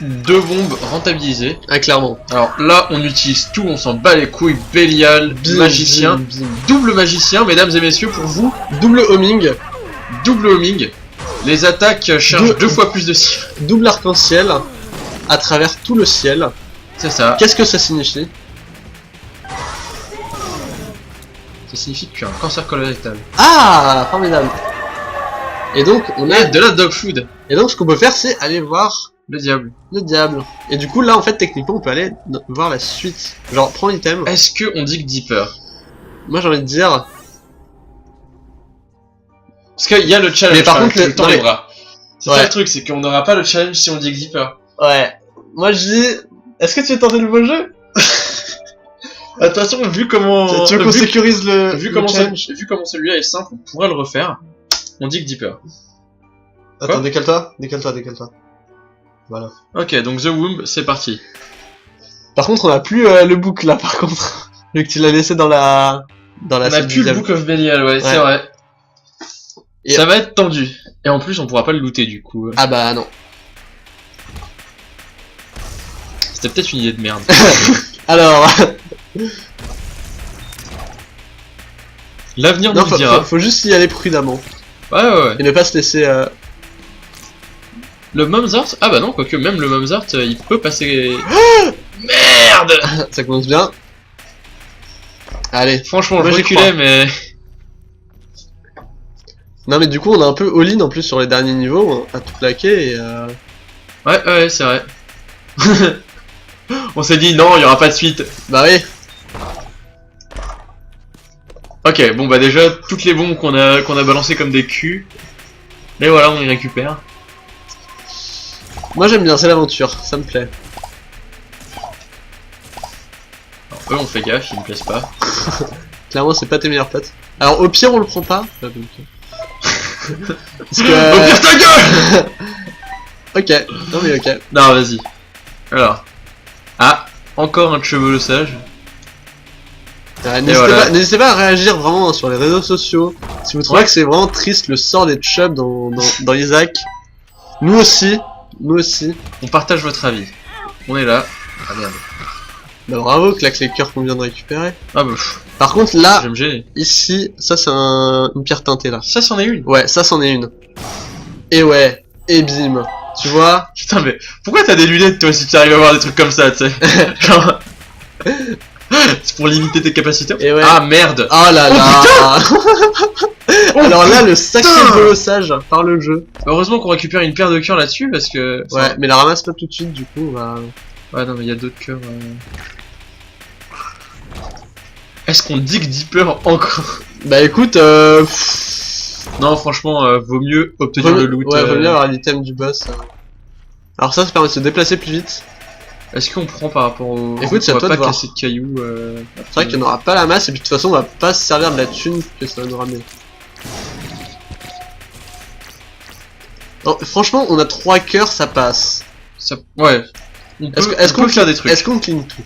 2 bombes rentabilisées. Ah, clairement. Alors là, on utilise tout, on s'en bat les couilles. Bélial, magicien, double magicien, mesdames et messieurs, pour vous. Double homing. Double homing. Les attaques chargent 2 fois plus de ciel. Double arc-en-ciel. À travers tout le ciel. C'est ça. Qu'est-ce que ça signifie? Ça signifie que tu as un cancer colorectal. Ah, formidable. Et donc, on a de la dog food. Et donc, ce qu'on peut faire, c'est aller voir le diable. Le diable. Et du coup, là, en fait, techniquement, on peut aller voir la suite. Genre, prends l'item. Est-ce que on dit que Deeper? Moi, j'ai envie de dire. Parce qu'il y a le challenge. Mais par contre, le temps viendra. C'est ça le truc, c'est qu'on n'aura pas le challenge si on dit que Deeper. Ouais. Moi, je dis. Est-ce que tu veux tenter le beau jeu? De toute façon, vu comment. Tu veux qu'on sécurise le. Vu comment celui-là est simple, on pourrait le refaire. On dit que Deeper. Attends, décale-toi. Voilà. Ok, donc The Womb, c'est parti. Par contre, on a plus le book là, par contre. Vu que tu l'as laissé dans la. On a plus le Book of Belial, ouais, c'est vrai. Et ça va être tendu. Et en plus, on pourra pas le looter du coup. Ah bah non. C'était peut-être une idée de merde. Alors... L'avenir non, nous le dira. faut juste y aller prudemment. Ouais. Et ne pas se laisser... Le Mumsart. Ah bah non, quoique même le Mumsart, il peut passer... Merde. Ça commence bien. Allez. Franchement, moi, je reculais, mais... Non mais du coup, on a un peu all-in en plus sur les derniers niveaux, à tout plaquer et... Ouais, c'est vrai. On s'est dit non, il y aura pas de suite. Bah oui. Ok, bon bah déjà toutes les bombes qu'on a balancées comme des culs. Mais voilà, on les récupère. Moi j'aime bien, c'est l'aventure, ça me plaît. Alors, eux on fait gaffe, ils me plaisent pas. Clairement c'est pas tes meilleurs potes. Alors au pire on le prend pas. Ah, bon, okay. Parce que... Au pire ta gueule. Ok, non mais ok. Non vas-y. Alors. Ah, encore un chevauchage. N'hésitez pas à réagir vraiment sur les réseaux sociaux. Si vous trouvez que c'est vraiment triste le sort des chubs dans Isaac. Nous aussi. On partage votre avis. On est là. Ah merde. Bah bravo, claque les cœurs qu'on vient de récupérer. Ah bah par contre là, je vais me gêner. ici, ça c'est une pierre teintée là. Ça c'en est une. Ouais, ça c'en est une. Et ouais, et bim. Tu vois? Putain mais pourquoi t'as des lunettes toi si tu arrives à voir des trucs comme ça, tu sais? Genre... C'est pour limiter tes capacités. Et ouais. Ah merde. Oh là là. Oh, alors là, le sacré bolossage par le jeu. Heureusement qu'on récupère une paire de cœurs là-dessus parce que... Ouais, mais la ramasse pas tout de suite du coup, on va... Ouais non mais il y a d'autres cœurs... Est-ce qu'on dig Deeper encore? Bah écoute, non franchement, vaut mieux obtenir le loot. Ouais, vaut mieux avoir l'item du boss. Alors ça permet de se déplacer plus vite. Est-ce qu'on prend par rapport au... Écoute, c'est à toi de voir. Casser de cailloux, c'est vrai qu'il n'y en aura pas la masse et puis de toute façon on va pas se servir de la thune que ça va nous ramener. Oh, franchement, on a 3 cœurs, ça passe. Ça... Ouais. Est-ce qu'on peut faire des trucs? Est-ce qu'on clean tout?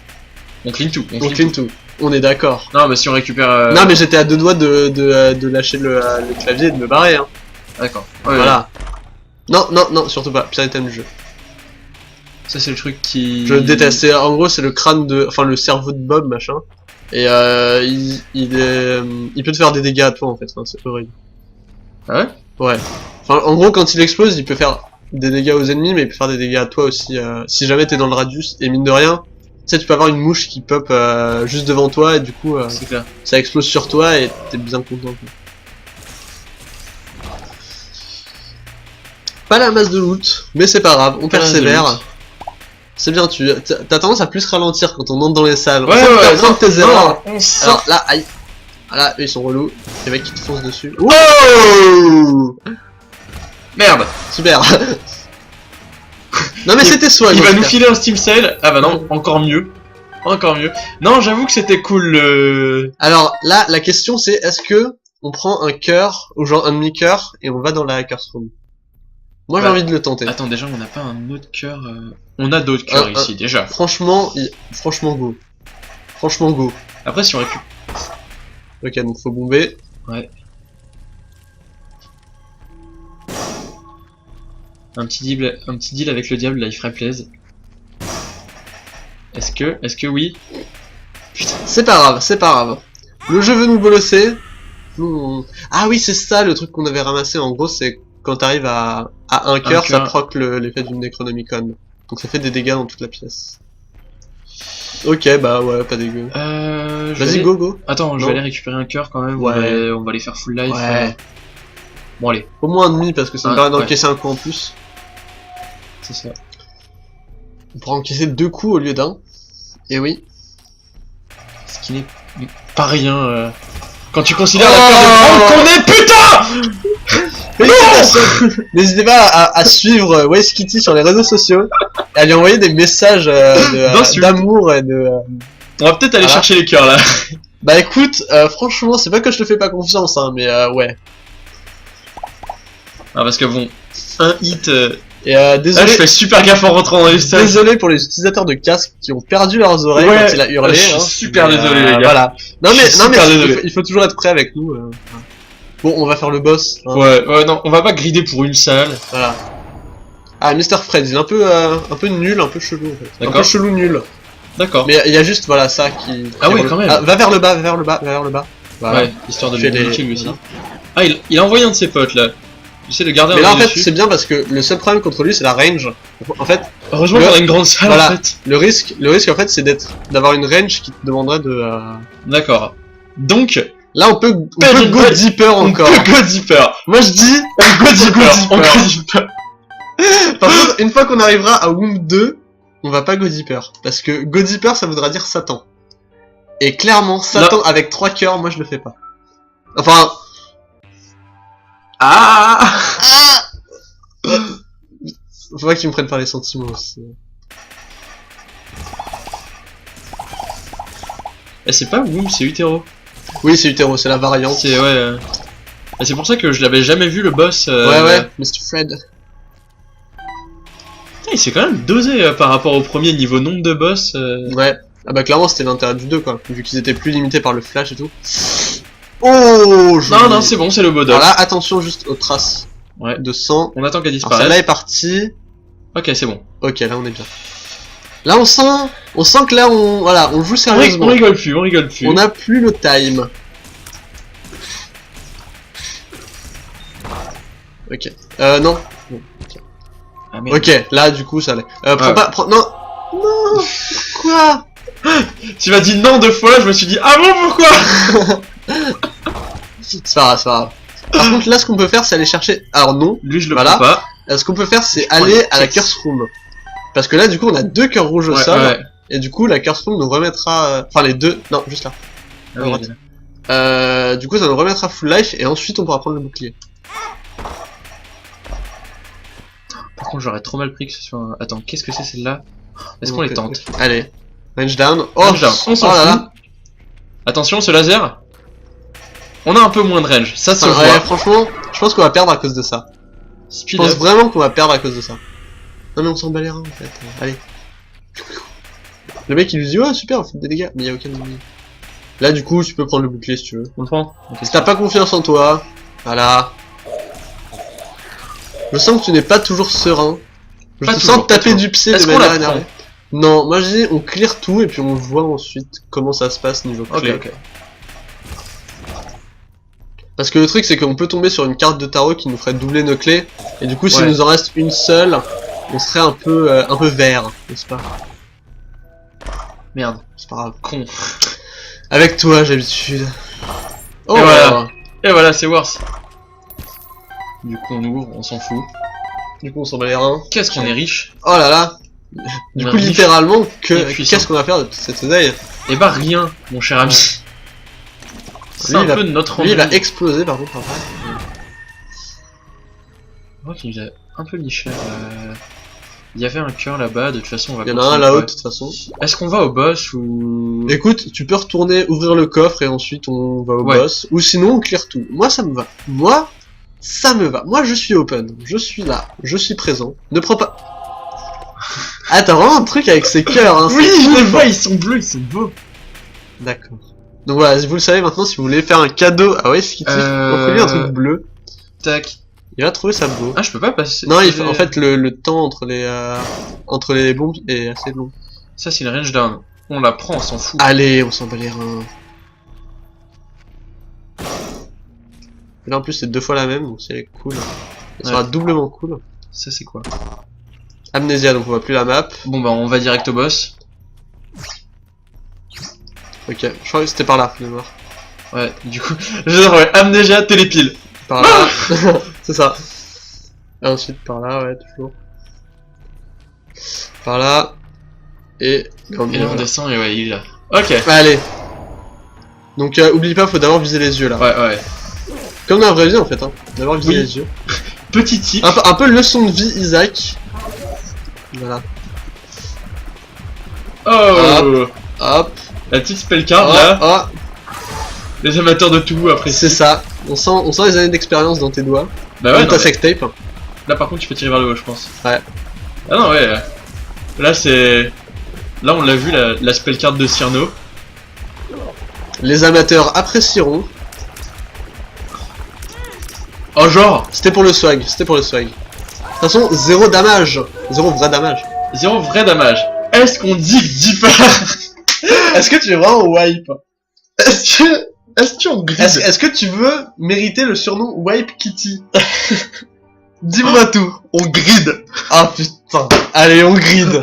On clean tout. On clean tout. On est d'accord. Non, mais si on récupère... Non, mais j'étais à 2 doigts de lâcher le clavier et de me barrer. Hein. D'accord. Ouais, voilà. Ouais. Non, surtout pas. Pire item du jeu. Ça, c'est le truc qui... Je déteste. En gros, c'est le crâne de... Enfin, le cerveau de Bob, machin. Et il peut te faire des dégâts à toi, en fait. Enfin, c'est horrible. Ah ouais? Ouais. Enfin, en gros, quand il explose, il peut faire des dégâts aux ennemis, mais il peut faire des dégâts à toi aussi. Si jamais t'es dans le radius, et mine de rien, tu sais, tu peux avoir une mouche qui pop juste devant toi, et du coup, ça explose sur toi, et t'es bien content. Quoi. Pas la masse de loot, mais c'est pas grave, on persévère. C'est bien, t'as tendance à plus ralentir quand on entre dans les salles. Ouais, on tes erreurs. On sort. Là, aïe. Voilà, eux ils sont relous. Les mecs qui te foncent dessus. Oh merde. Super. Non mais c'était soit. Il va nous filer un Steam Sale. Ah bah non, encore mieux. Encore mieux. Non, j'avoue que c'était cool le... Alors là, la question c'est est-ce que on prend un cœur, ou genre un demi-cœur, et on va dans la curse room? Moi j'ai envie de le tenter. Attends, déjà on n'a pas un autre cœur. On a d'autres cœurs ici déjà. Franchement, franchement go. Franchement go. Après si on récupère. Ok, donc faut bomber. Ouais. Un petit deal avec le diable là, il ferait plaisir. Est-ce que oui? Putain. C'est pas grave, c'est pas grave. Le jeu veut nous bolosser. Ah oui, c'est ça le truc qu'on avait ramassé. En gros, c'est quand t'arrives à un cœur, ça proc l'effet du Necronomicon. Donc ça fait des dégâts dans toute la pièce. Ok, bah ouais, pas dégueu. Vas-y, go. Attends, je vais aller récupérer un cœur quand même. Ouais. On va les faire full life. Ouais. Bon, allez. Au moins un demi parce que ça me permet d'encaisser un coup en plus. C'est ça. On pourra encaisser 2 coups au lieu d'un. Et oui. Ce qui n'est pas rien. Quand tu considères la peur de qu'on est putain. Félicitations. N'hésitez pas à suivre Waze Kitty sur les réseaux sociaux et à lui envoyer des messages d'amour et de... On va peut-être aller chercher les cœurs là. Bah écoute, franchement, c'est pas que je te fais pas confiance, hein, mais ouais. Ah parce que bon, un hit... Et désolé. Là, je fais super gaffe en rentrant dans les salles. Désolé pour les utilisateurs de casques qui ont perdu leurs oreilles quand il a hurlé. Je suis super désolé les gars. Voilà. Non mais il faut toujours être prêt avec nous. Bon, on va faire le boss. Hein. Ouais, non, on va pas grider pour une salle. Voilà. Ah, Mr. Fred, il est un peu nul, un peu chelou en fait. Un peu chelou nul. D'accord. Mais il y a juste, voilà, ça qui... Ah oui, quand même. Ah, va vers le bas, va vers le bas, va vers le bas. Voilà. Ouais, histoire de le bloquer lui aussi. Ah, il a envoyé un de ses potes là. J'essaie de garder un. Mais là en fait, c'est bien parce que le seul problème contre lui, c'est la range. En fait... Heureusement qu'on a une grande salle voilà, en fait. Le risque en fait, c'est d'avoir une range qui te demanderait de... D'accord. Donc... Là, on peut go deeper encore. On peut go deeper. Moi je dis... On go deeper. Par contre, une fois qu'on arrivera à Womb 2, on va pas go deeper. Parce que go deeper, ça voudra dire Satan. Et clairement, Satan là... avec 3 cœurs, moi je le fais pas. Enfin... Faut pas que tu me prennes par les sentiments aussi. Eh, c'est pas Womb, c'est Utero. Oui, c'est Utero, c'est la variante. C'est ouais. Et c'est pour ça que je l'avais jamais vu le boss. Ouais, Mr. Fred. Il s'est quand même dosé par rapport au premier niveau nombre de boss. Ouais. Ah bah clairement c'était l'intérêt du 2 quoi, vu qu'ils étaient plus limités par le flash et tout. Oh Non, c'est bon, c'est le beau doc. Alors là, attention juste aux traces de sang. On attend qu'elle disparaisse. Celle-là est partie. Ok, c'est bon. Ok, là on est bien. Là on sent que là on joue sérieusement. On rigole plus. On a plus le time. Ok. Non. Ah, merde. Ok, là du coup ça allait. Non. Pourquoi? Tu m'as dit non 2 fois, je me suis dit ah bon pourquoi? C'est pas grave. Par contre là ce qu'on peut faire c'est aller chercher... Alors non, lui je le prends pas. Ce qu'on peut faire c'est aller à la curse room. Parce que là du coup on a 2 cœurs rouges au sol. Ouais. Et du coup la curse room nous remettra... Enfin les deux... Non, juste là. Du coup ça nous remettra full life et ensuite on pourra prendre le bouclier. Par contre j'aurais trop mal pris que ce soit un... Attends, qu'est-ce que c'est celle-là? Est-ce qu'on les tente? Allez. Range down. Oh, range down. On s'en fout. Attention, ce laser. On a un peu moins de range. Ça se voit. Franchement, je pense qu'on va perdre à cause de ça. Je pense vraiment qu'on va perdre à cause de ça. Non mais on s'en bat les reins en fait. Allez. Le mec il lui dit ouais super, on fait des dégâts. Mais il y a aucun ennemi. Là du coup tu peux prendre le bouclier si tu veux. On le prend. Si t'as pas confiance en toi. Voilà. Je sens que tu n'es pas toujours serein. Je te sens taper du pied de manière énervée. Non, moi je dis on clear tout et puis on voit ensuite comment ça se passe niveau clé. Ok. Parce que le truc c'est qu'on peut tomber sur une carte de tarot qui nous ferait doubler nos clés. Et du coup s'il nous en reste une seule, on serait un peu vert, n'est-ce pas? Merde, c'est pas grave. Con. Avec toi j'ai l'habitude. Oh et voilà c'est worse. Du coup on ouvre, on s'en fout. Du coup on s'en bat les reins. Qu'est-ce qu'on est riche. Oh là là. Du coup littéralement qu'est-ce qu'on va faire de toute cette oseille? Eh bah rien mon cher ami. C'est un peu notre ennemi. Lui il va exploser par contre après. Moi qui nous a un peu mis cher. Il y avait un cœur là-bas, de toute façon on va... Il y en a un là-haut de toute façon. Est-ce qu'on va au boss ou... Écoute, tu peux retourner ouvrir le coffre et ensuite on va au boss. Ou sinon on clear tout. Moi ça me va. Ça me va. Moi je suis open. Je suis là. Je suis présent. Ne prends pas... Ah t'as vraiment un truc avec ces cœurs hein. Oui je les vois, ils sont bleus, ils sont beaux. D'accord. Donc voilà, vous le savez maintenant, si vous voulez faire un cadeau à Wave offrez-lui un truc bleu. Tac. Il va trouver ça beau. Ah je peux pas passer... Non, en fait le temps entre les bombes est assez long. Ça c'est une range down. On la prend, on s'en fout. Allez, on s'en bat les reins. Et là en plus c'est 2 fois la même, donc c'est cool. Ça sera doublement cool. Ça c'est quoi? Amnésia, donc on voit plus la map. Bon bah on va direct au boss. Ok, je crois que c'était par là, de voir. Ouais, du coup, Amnésia, télépile. Par là, c'est ça. Et ensuite par là, ouais, toujours. Par là. Et là on descend et ouais, il est là. Ok. Allez. Donc oublie pas, faut d'abord viser les yeux là. Ouais. Comme dans la vraie vie en fait, hein. D'abord viser les yeux. Petit tic. Un peu leçon de vie, Isaac. Voilà. Oh. Hop. La petite spellcard là. Les amateurs de tout après. C'est ça. On sent les années d'expérience dans tes doigts. Bah ouais. Dans ta sextape. Là par contre tu peux tirer vers le haut je pense. Ouais. Ah non ouais. Là c'est... Là on l'a vu la spellcard de Cyrano. Les amateurs apprécieront. Oh genre C'était pour le swag, c'était pour le swag. De toute façon, 0 damage. 0 vrai damage. 0 vrai damage. Est-ce qu'on dit que Dipper Est-ce que tu es vraiment wipe? Est-ce qu'on grid? Est-ce que tu veux mériter le surnom Wipe Kitty? Dis-moi tout. On grid. Ah putain. Allez, on grid.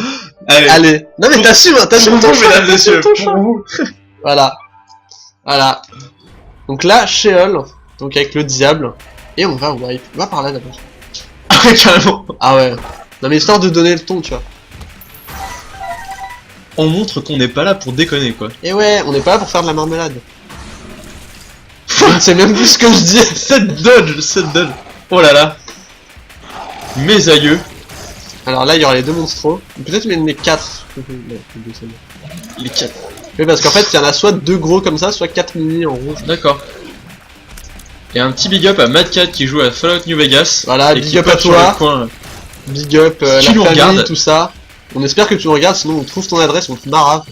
Allez. Non mais t'assumes ton choix, mesdames et messieurs, ton choix. pour vous. Voilà. Voilà. Donc là, Sheol, donc avec le diable, et on va wipe. On va par là d'abord. Ah ouais, carrément. Ah ouais. Non mais histoire de donner le ton, tu vois. On montre qu'on n'est pas là pour déconner, quoi. Et ouais, on n'est pas là pour faire de la marmelade. Je ne sais même plus ce que je dis. Cette dodge. Oh là là. Mes aïeux. Alors là, il y aura les 2 monstros. Peut-être même les 4. Les 4. Oui, parce qu'en fait, il y en a soit 2 gros comme ça, soit 4 mini en rouge. D'accord. Et un petit big up à Mad Cat qui joue à Fallout New Vegas. Voilà, et big qui up à passe sur toi. le coin. Big up, la Tu nous famille, regardes. tout ça. On espère que tu nous regardes, sinon on trouve ton adresse, on te marave.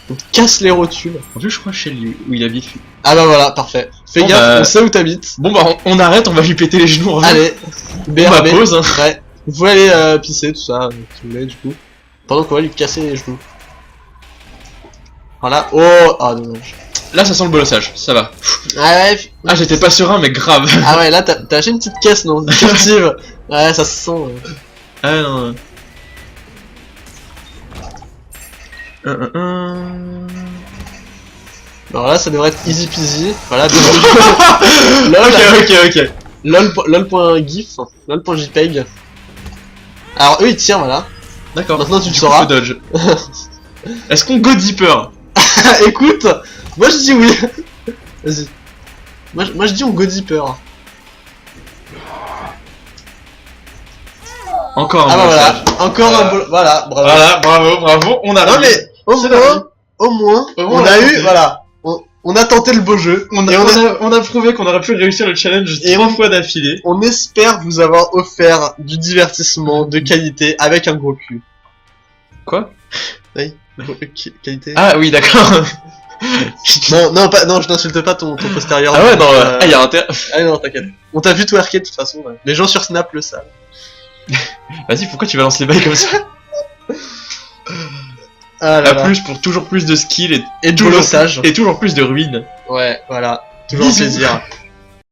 On te casse les rotules. En plus, je crois chez lui, où il habite. Ah bah voilà, parfait. Fais Bon, gaffe, bah, on sait où t'habites. Bon bah, on arrête, on va lui péter les genoux. Hein. Allez, on va BRB. pause. Hein. Ouais. Vous pouvez aller pisser, tout ça, si vous voulez, du coup. Pendant qu'on va lui casser les genoux. Voilà. Oh, ah dommage. Là, ça sent le bolossage, ça va. Ah ouais. Ah, j'étais pas serein, mais grave. Ah ouais, là t'as acheté une petite caisse, non? Une captive. Ouais, ça se sent. Ah non. Alors là, ça devrait être easy peasy. Voilà. Ok. lol.gif, lol.jpeg. Alors eux ils tirent, voilà. D'accord. Maintenant tu le Du coup, sauras. faut dodge. Est-ce qu'on go deeper? Écoute, moi je dis oui. Vas-y. Moi je dis on go deeper. Encore un Ah bah bolossage. voilà, encore un bol. Voilà, bravo. Voilà, bravo, on a Non mais au moins, on a eu, voilà. On a tenté le beau jeu. On a prouvé qu'on aurait pu réussir le challenge Et 3 fois d'affilée. On espère vous avoir offert du divertissement de qualité avec un gros cul. Quoi? Oui, qualité. Ah oui, d'accord. Non, je n'insulte pas ton postérieur. Ah ouais, non, y a intérêt. Ah non, t'inquiète. On t'a vu twerker de toute façon. Ouais. Les gens sur Snap le savent. Vas-y, pourquoi tu balances les bails comme ça? Ah là À là. plus pour toujours plus de skill Et de toujours, bolossage. et toujours plus de ruines. Ouais, voilà. Toujours un Bisous. plaisir.